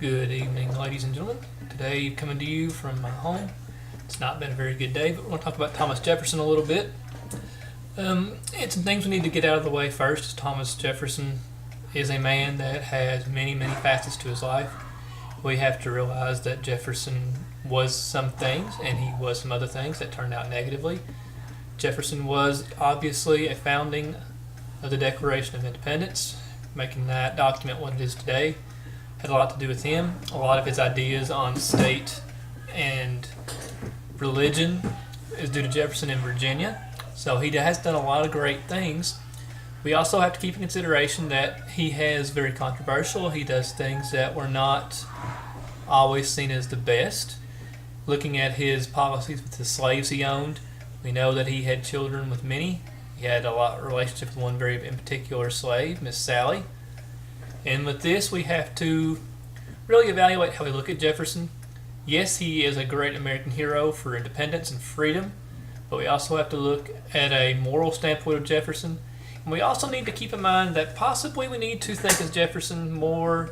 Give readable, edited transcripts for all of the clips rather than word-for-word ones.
Good evening, ladies and gentlemen. Today, coming to you from my home. It's not been a very good day, but we're going to talk about Thomas Jefferson a little bit. And some things we need to get out of the way first. Thomas Jefferson is a man that has many, many facets to his life. We have to realize that Jefferson was some things, and he was some other things that turned out negatively. Jefferson was obviously a founding of the Declaration of Independence, making that document what it is today. Had a lot to do with him. A lot of his ideas on state and religion is due to Jefferson in Virginia. So he has done a lot of great things. We also have to keep in consideration that he is very controversial. He does things that were not always seen as the best. Looking at his policies with the slaves he owned, we know that he had children with many. He had a lot of relationship with one very in particular slave, Miss Sally. And with this, we have to really evaluate how we look at Jefferson. Yes, he is a great American hero for independence and freedom, but we also have to look at a moral standpoint of Jefferson. And we also need to keep in mind that possibly we need to think of Jefferson more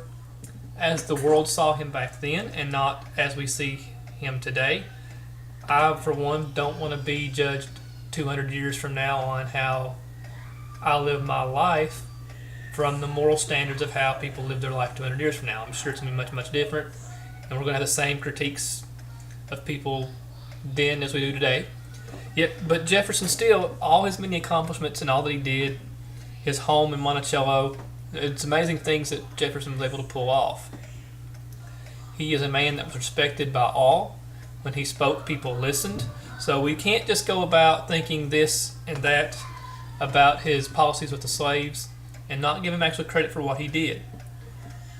as the world saw him back then and not as we see him today. I, for one, don't want to be judged 200 years from now on how I live my life from the moral standards of how people live their life 200 years from now. I'm sure it's going to be much, much different, and we're going to have the same critiques of people then as we do today. But Jefferson still, all his many accomplishments and all that he did, his home in Monticello, it's amazing things that Jefferson was able to pull off. He is a man that was respected by all. When he spoke, people listened. So we can't just go about thinking this and that about his policies with the slaves and not give him actual credit for what he did.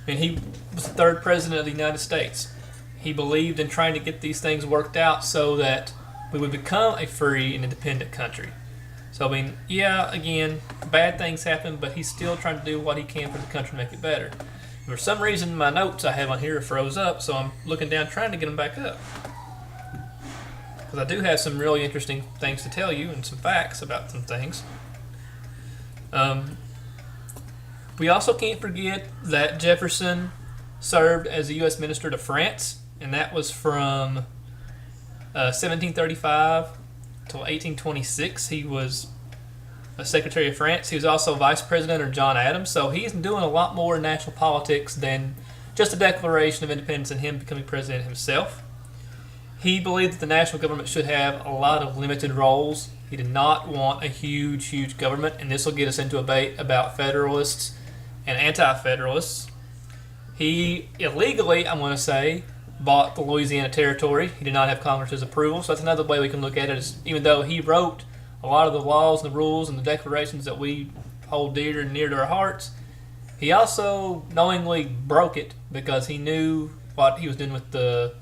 I mean, he was the third president of the United States. He believed in trying to get these things worked out so that we would become a free and independent country. So, I mean, yeah, again, bad things happen, but he's still trying to do what he can for the country to make it better. And for some reason, my notes I have on here froze up, so I'm looking down trying to get them back up. Because I do have some really interesting things to tell you and some facts about some things. We also can't forget that Jefferson served as a U.S. Minister to France, and that was from 1735 till 1826. He was a Secretary of France. He was also Vice President under John Adams, so he's doing a lot more in national politics than just a Declaration of Independence and him becoming president himself. He believed that the national government should have a lot of limited roles. He did not want a huge, huge government, and this will get us into a debate about Federalists and Anti-Federalists. He illegally, I'm going to say, bought the Louisiana Territory. He did not have Congress's approval, so that's another way we can look at it. Is even though he wrote a lot of the laws and the rules and the declarations that we hold dear and near to our hearts, he also knowingly broke it because he knew what he was doing with the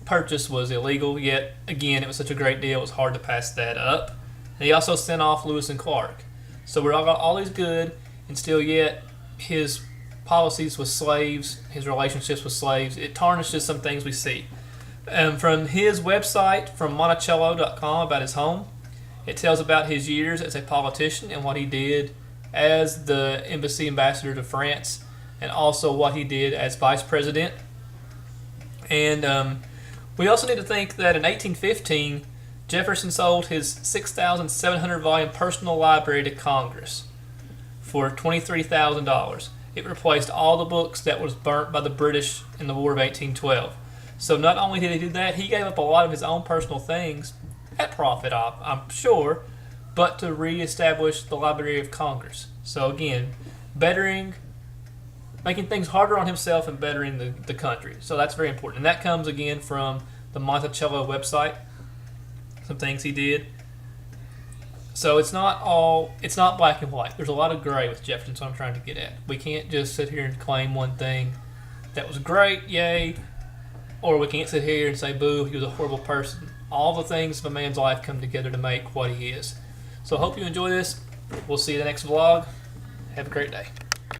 purchase was illegal, yet again it was such a great deal it was hard to pass that up. And he also sent off Lewis and Clark. So we're all these good, and still yet his policies with slaves, his relationships with slaves, it tarnishes some things we see. From his website, from Monticello.com, about his home, it tells about his years as a politician and what he did as the embassy ambassador to France, and also what he did as vice president. And we also need to think that in 1815, Jefferson sold his 6,700 volume personal library to Congress for $23,000. It replaced all the books that was burnt by the British in the War of 1812. So not only did he do that, he gave up a lot of his own personal things at profit, I'm sure, but to reestablish the Library of Congress. So again, making things harder on himself and bettering the country. So that's very important. And that comes again from the Monticello website, some things he did. So it's not black and white. There's a lot of gray with Jefferson, so I'm trying to get at. We can't just sit here and claim one thing that was great, yay, or we can't sit here and say, boo, he was a horrible person. All the things of a man's life come together to make what he is. So I hope you enjoy this. We'll see you in the next vlog. Have a great day.